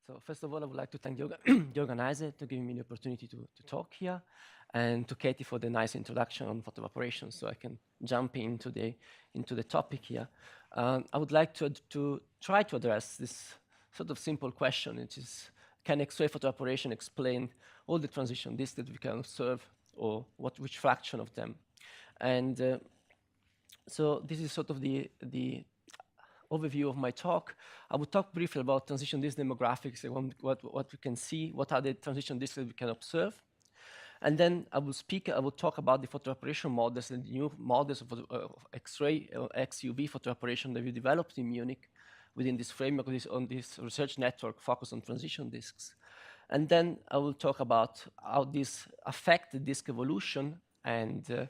So first of all, I would like to thank the organizer to giving me the opportunity to talk here, and to Katie for the nice introduction on photo evaporation, so I can jump into the topic here. I would like to try to address this sort of simple question, which is, can X-ray photo evaporation explain all the transition disks that we can observe, or which fraction of them? And so this is sort of the overview of my talk. I will talk briefly about transition disk demographics, and what we can see, what are the transition disks that we can observe. And then I will talk about the photoevaporation models and the new models of X-ray or XUV photoevaporation that we developed in Munich within this framework on this research network focused on transition disks. And then I will talk about how this affect the disk evolution and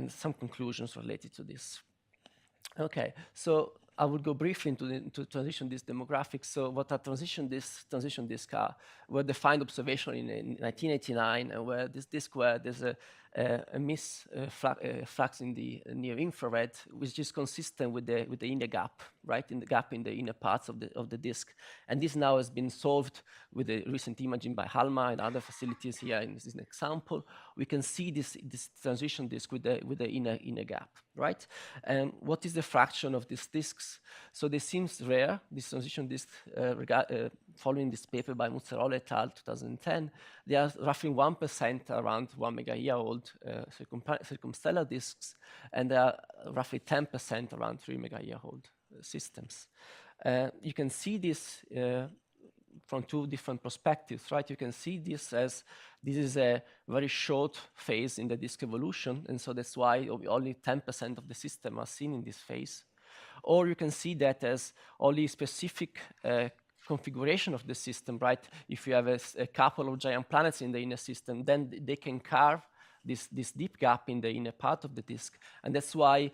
some conclusions related to this. Okay, so I will go briefly into transition disk demographics. So what are transition disks? Transition disks were defined observationally in 1989, and where this disk where there's a flux in the near infrared, which is consistent with the inner gap, right? In the gap in the inner parts of the disk. And this now has been solved with the recent imaging by Halma and other facilities here. In this is an example. We can see this transition disk with the inner gap, right? And what is the fraction of these disks? So they seem rare, this transition disk, following this paper by Muzzarolo et al. 2010. They are roughly 1% around 1 megayear-old circumstellar disks, and they are roughly 10% around 3 megayear-old systems. You can see this from two different perspectives, right? You can see this as this is a very short phase in the disk evolution, and so that's why only 10% of the system are seen in this phase. Or you can see that as only specific configuration of the system, right? If you have a couple of giant planets in the inner system, then they can carve this deep gap in the inner part of the disk, and that's why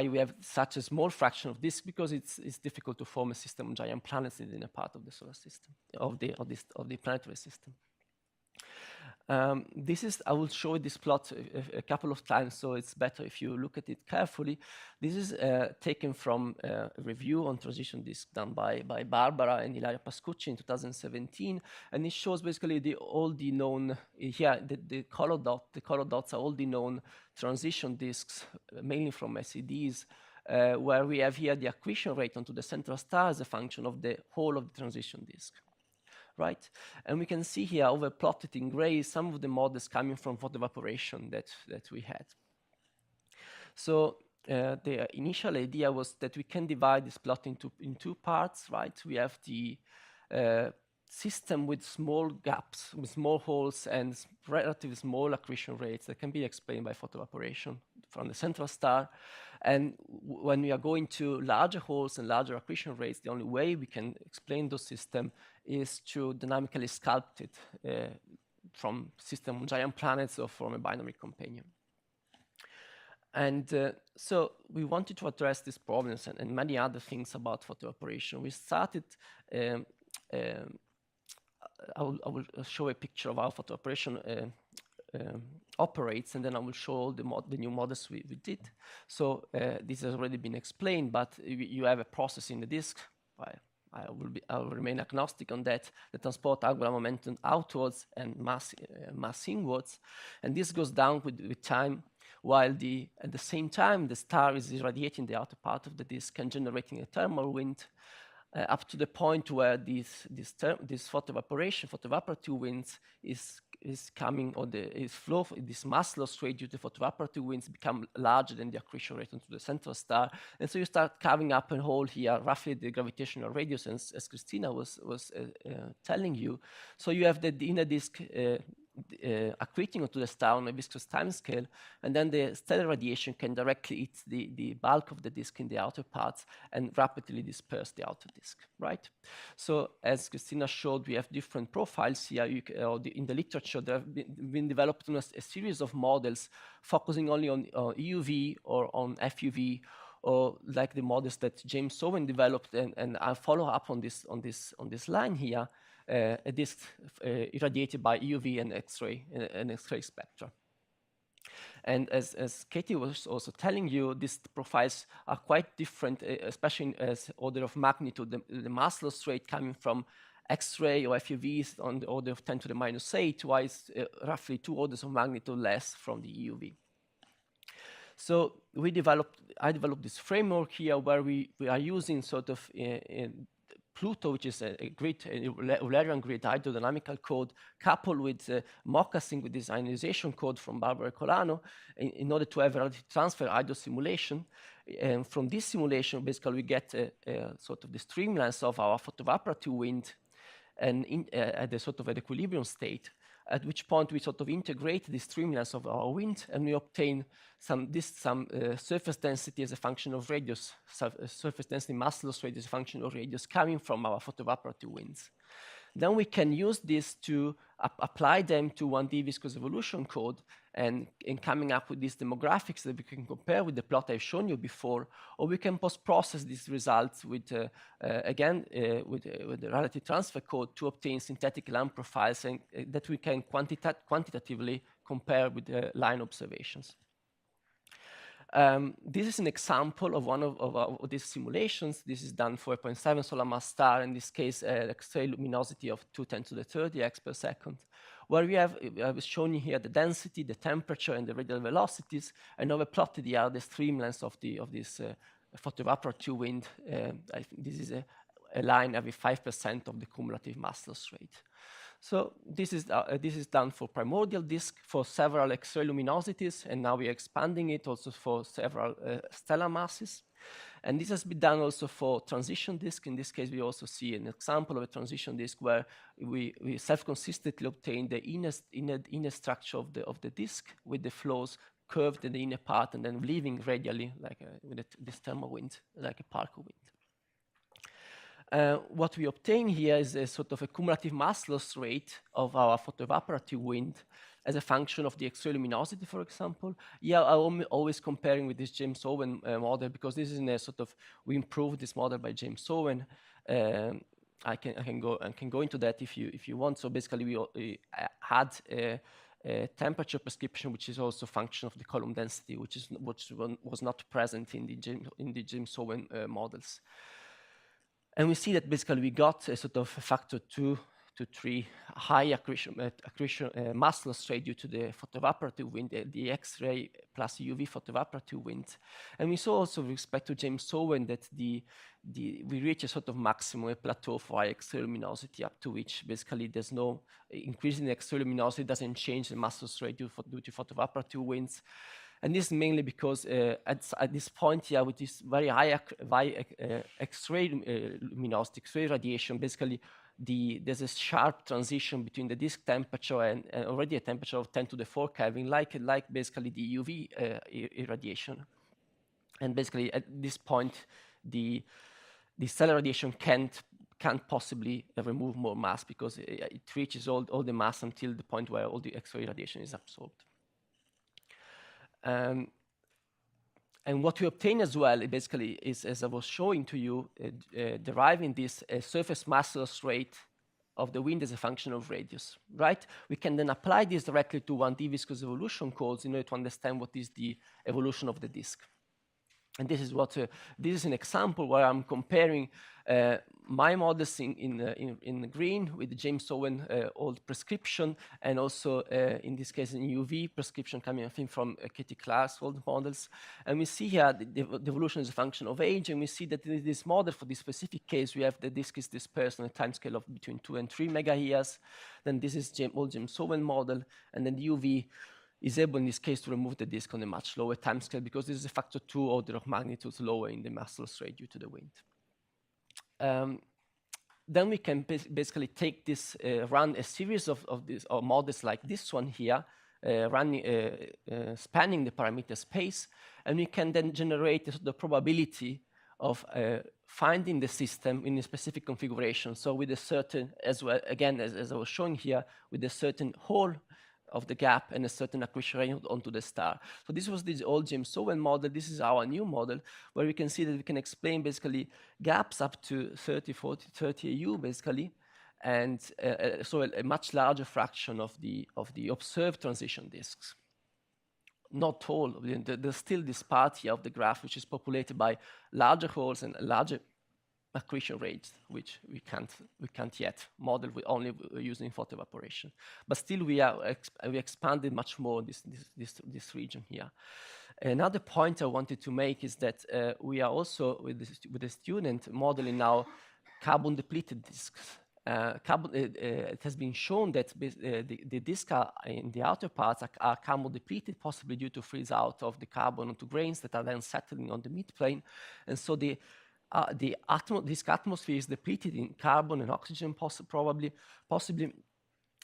we have such a small fraction of this, because it's difficult to form a system of giant planets in the inner part of the solar system, of the planetary system. I will show this plot a couple of times, so it's better if you look at it carefully. This is taken from a review on transition disk done by Barbara and Ilaria Pascucci in 2017, and it shows basically all the known, here the color dots are all the known transition disks, mainly from SEDs, where we have here the accretion rate onto the central star as a function of the whole of the transition disk. Right, and we can see here overplotted in gray some of the models coming from photoevaporation that we had. So the initial idea was that we can divide this plot in two parts, right? We have the system with small gaps, with small holes and relatively small accretion rates that can be explained by photoevaporation from the central star. And when we are going to larger holes and larger accretion rates, the only way we can explain those systems is to dynamically sculpt it from system on giant planets or from a binary companion. And so we wanted to address these problems and many other things about photoevaporation. We started, I will show a picture of how photoevaporation operates, and then I will show all the new models we did. So this has already been explained, but you have a process in the disk. I will remain agnostic on that. The transport angular momentum outwards and mass inwards, and this goes down with time, while at the same time the star is irradiating the outer part of the disk and generating a thermal wind, up to the point where this photoevaporative winds is coming, or this mass loss rate due to photoevaporative winds become larger than the accretion rate onto the central star, and so you start carving up a hole here, roughly the gravitational radius, as Christina was telling you. So you have the inner disk accreting onto the star on a viscous timescale, and then the stellar radiation can directly eat the bulk of the disk in the outer parts and rapidly disperse the outer disk, right? So as Christina showed, we have different profiles here. In the literature, there have been developed a series of models focusing only on EUV or on FUV, or like the models that James Owen developed, and I'll follow up on this line here. A disk irradiated by EUV and X-ray spectra. And as Katie was also telling you, these profiles are quite different, especially as order of magnitude. The mass loss rate coming from X-ray or FUVs on the order of 10 to the minus 8, while it's roughly 2 orders of magnitude less from the EUV. So I developed this framework here where we are using sort of Pluto, which is a grid, a Eulerian grid hydrodynamical code, coupled with moccasing with this ionization code from Barbara Colano in order to have a relative transfer hydro simulation. And from this simulation, basically, we get sort of the streamlines of our photoevaporative wind and at the sort of an equilibrium state, at which point we sort of integrate the streamlines of our wind and we obtain some surface density as a function of radius, surface density mass loss rate as a function of radius coming from our photoevaporative winds. Then we can use this to apply them to 1D viscous evolution code and coming up with these demographics that we can compare with the plot I've shown you before, or we can post-process these results with, again, with the relative transfer code to obtain synthetic line profiles and that we can quantitatively compare with the line observations. This is an example of one of these simulations. This is done for a 0.7 solar mass star, in this case, X-ray luminosity of 210 to the 30 x per second, where we have, I was showing you here the density, the temperature, and the radial velocities, and now we plotted here the streamlines of this photoevaporative wind. I think this is a line every 5% of the cumulative mass loss rate. So this is done for primordial disk for several X-ray luminosities, and now we are expanding it also for several stellar masses. And this has been done also for transition disk. In this case, we also see an example of a transition disk where we self-consistently obtain the inner structure of the disk with the flows curved in the inner part and then leaving radially like with this thermal wind, like a Parker wind. What we obtain here is a sort of a cumulative mass loss rate of our photoevaporative wind as a function of the X-ray luminosity, for example. Yeah, I'm always comparing with this James Owen model because this is in a sort of, we improved this model by James Owen. I can go into that if you want. So basically, we had a temperature prescription, which is also a function of the column density, which was not present in the James Owen models. And we see that basically we got a sort of a factor 2 to 3 high accretion mass loss rate due to the photoevaporative wind, the X-ray plus UV photoevaporative wind. And we saw also with respect to James Owen that we reach a sort of maximum, a plateau for high X-ray luminosity, up to which basically there's no increase in the X-ray luminosity, doesn't change the mass loss rate due to photoevaporative winds. And this is mainly because at this point here, with this very high X-ray luminosity, X-ray radiation, basically there's a sharp transition between the disk temperature and already a temperature of 10 to the 4 Kelvin, like basically the UV irradiation. And basically at this point, the stellar radiation can't possibly remove more mass because it reaches all the mass until the point where all the X-ray radiation is absorbed. And what we obtain as well, basically, is, as I was showing to you, deriving this surface mass loss rate of the wind as a function of radius, right? We can then apply this directly to 1D viscous evolution codes in order to understand what is the evolution of the disk. And this is this is an example where I'm comparing my models in green with the James Owen old prescription, and also in this case an UV prescription coming, I think, from Katie Clark's old models. And we see here the evolution is a function of age, and we see that in this model, for this specific case, we have the disk is dispersed on a time scale of between 2 and 3 megayears. Then this is old James Owen model, and then the UV is able in this case to remove the disk on a much lower timescale because this is a factor 2 order of magnitude lower in the mass loss rate due to the wind. Then we can basically take this, run a series of models like this one here, spanning the parameter space, and we can then generate the probability of finding the system in a specific configuration. So with a certain, as well, again, as I was showing here, with a certain hole of the gap and a certain accretion rate onto the star. So this was the old James Owen model. This is our new model, where we can see that we can explain basically gaps up to 30, 40, 30 AU basically, and so a much larger fraction of the observed transition disks. not all. There's still this part here of the graph which is populated by larger holes and larger accretion rates, which we can't yet model with only using photoevaporation. But still, we expanded much more this region here. Another point I wanted to make is that we are also with the student modeling now carbon depleted disks. It has been shown that the disks in the outer parts are carbon depleted, possibly due to freeze out of the carbon onto grains that are then settling on the midplane. And so this atmosphere is depleted in carbon and oxygen, possibly.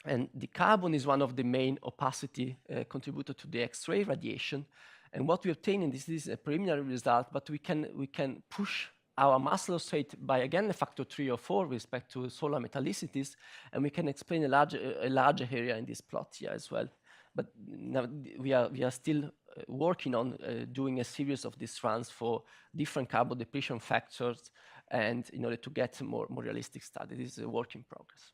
And the carbon is one of the main opacity contributor to the X-ray radiation. And what we obtain, and this is a preliminary result, but we can push our mass loss rate by again a factor 3 or 4 with respect to solar metallicities, and we can explain a larger area in this plot here as well. But now we are still working on doing a series of these runs for different carbon depletion factors, and in order to get more realistic study. This is a work in progress.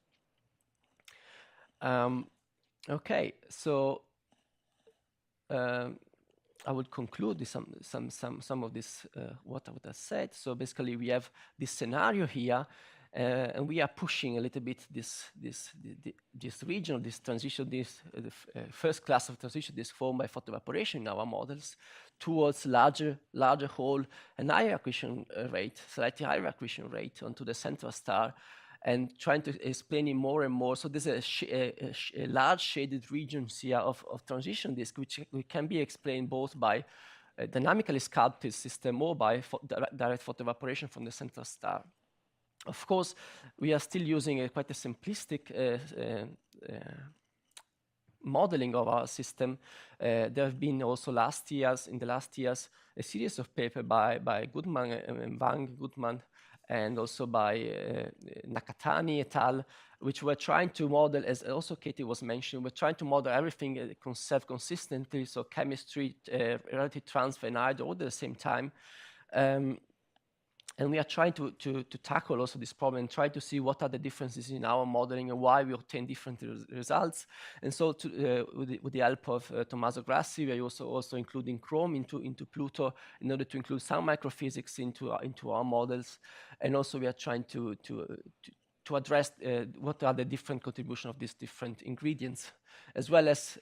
Okay, so I will conclude with some of this what I would have said. So basically, we have this scenario here, and we are pushing a little bit this region, this transition, the first class of transition disk formed by photoevaporation in our models towards larger hole and higher accretion rate, slightly higher accretion rate onto the central star, and trying to explain it more and more. So there's a large shaded regions here of transition disk, which can be explained both by a dynamically sculpted system or by direct photoevaporation from the central star. Of course, we are still using quite a simplistic modeling of our system. There have been also in the last years, a series of papers by Goodman, Wang, Goodman, and also by Nakatani et al., which were trying to model, as also Katie was mentioning, we're trying to model everything self-consistently, so chemistry, relative transfer, and iode all at the same time. And we are trying to tackle also this problem and try to see what are the differences in our modeling and why we obtain different results. And so with the help of Tommaso Grassi, we are also including Chrome into Pluto in order to include some microphysics into our models. And also we are trying to address what are the different contributions of these different ingredients, as well as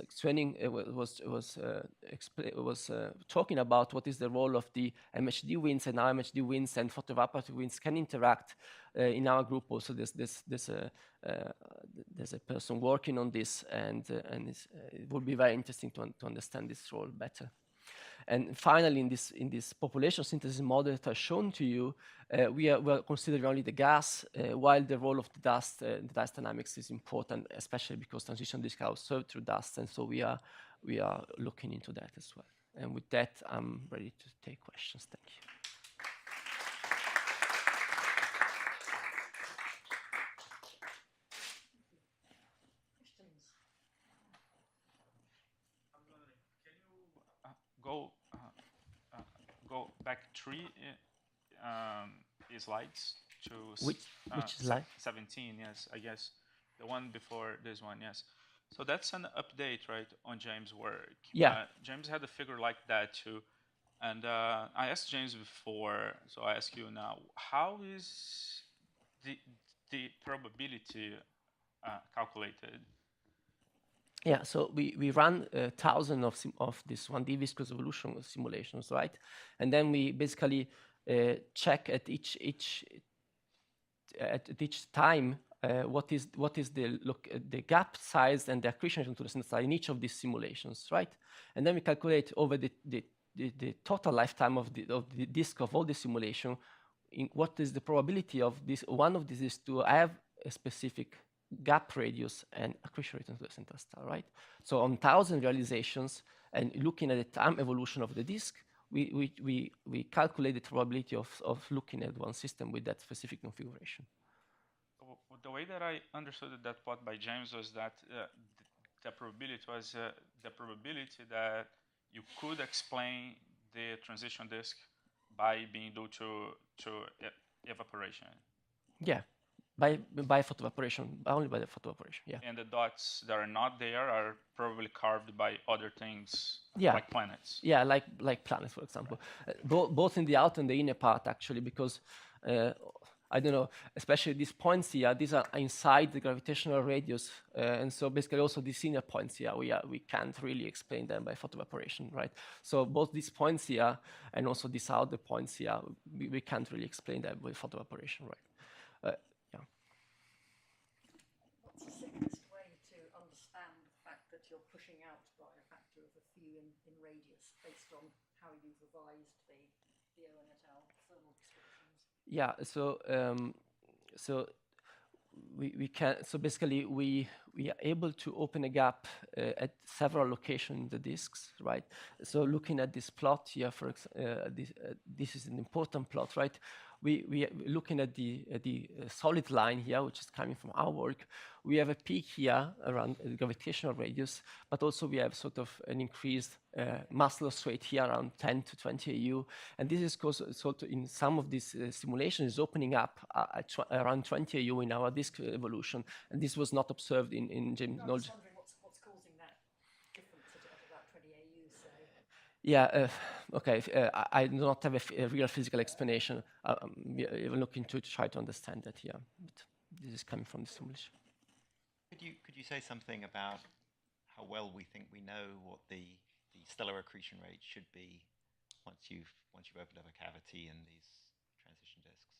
Svenning was talking about what is the role of the MHD winds, and how MHD winds and photoevaporative winds can interact. In our group also there's a person working on this, and it would be very interesting to understand this role better. And finally, in this population synthesis model that I've shown to you, we are considering only the gas, while the role of the dust dynamics is important, especially because transition disks are observed through dust, and so we are looking into that as well. And with that, I'm ready to take questions. Thank you. Go back 3 slides to which slide? 17. Yes, I guess the one before this one. Yes, so that's an update, right, on James' work. Yeah. James had a figure like that too, and I asked James before, so I ask you now: how is the probability calculated? Yeah, so we run thousands of these 1D viscous evolution simulations, right? And then we basically check at each time what is the gap size and the accretion to the center star in each of these simulations, right? And then we calculate over the total lifetime of the disk of all the simulation, what is the probability of this one of these to have a specific gap radius and accretion rate into the central star, right? So on 1,000 realizations and looking at the time evolution of the disk, we calculate the probability of looking at one system with that specific configuration. The way that I understood that plot by James was that the probability was the probability that you could explain the transition disk by being due to evaporation. Yeah. by photoevaporation, only by the photoevaporation. Yeah. And the dots that are not there are probably carved by other things, Yeah. like planets. Yeah, like planets, for example, both in the outer and the inner part, actually, because I don't know, especially these points here, these are inside the gravitational radius, and so basically also these inner points here, we can't really explain them by photoevaporation, right? So both these points here and also these outer points here, we can't really explain them with photoevaporation, right? Yeah. What's the simplest way to understand the fact that you're pushing out by a factor of a few in radius based on how you've revised the Owen et al. Thermal descriptions? Yeah, so we can, so basically we are able to open a gap at several locations in the disks, right? So looking at this plot here, this is an important plot, right? We are looking at the solid line here, which is coming from our work. We have a peak here around the gravitational radius, but also we have sort of an increased mass loss rate here around 10 to 20 AU. And this is because sort of in some of these simulations is opening up at around 20 AU in our disk evolution. And this was not observed in James I'm Knowledge. just wondering what's causing that difference at about 20 AU, say. Yeah, okay. I do not have a real physical explanation. We are looking to try to understand that here. But this is coming from the simulation. Could you say something about how well we think we know what the stellar accretion rate should be once you've opened up a cavity in these transition disks?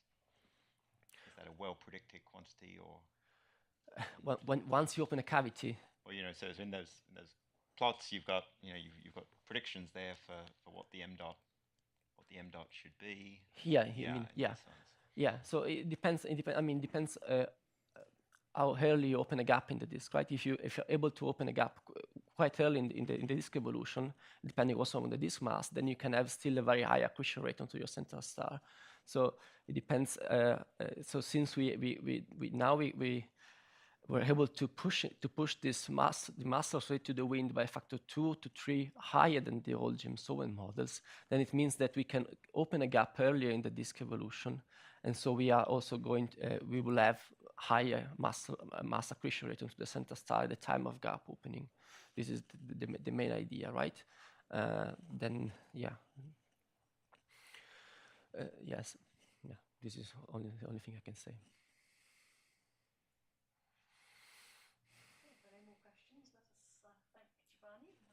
Is that a well predicted quantity, or once you open a cavity? Well, so in those plots you've got you've got predictions there for what the m dot should be. Yeah. So it depends. I mean, it depends how early you open a gap in the disk, right? If you're able to open a gap quite early in the disk evolution, depending also on the disk mass, then you can have still a very high accretion rate onto your central star. So it depends. So since we were able to push the mass loss rate to the wind by a factor 2 to 3 higher than the old James Owen models, then it means that we can open a gap earlier in the disk evolution, and so we are also we will have higher mass accretion rate into the center star at the time of gap opening. This is the main idea, right? Then yes, yeah. This is the only thing I can say. Any more questions? Let us thank Giovanni.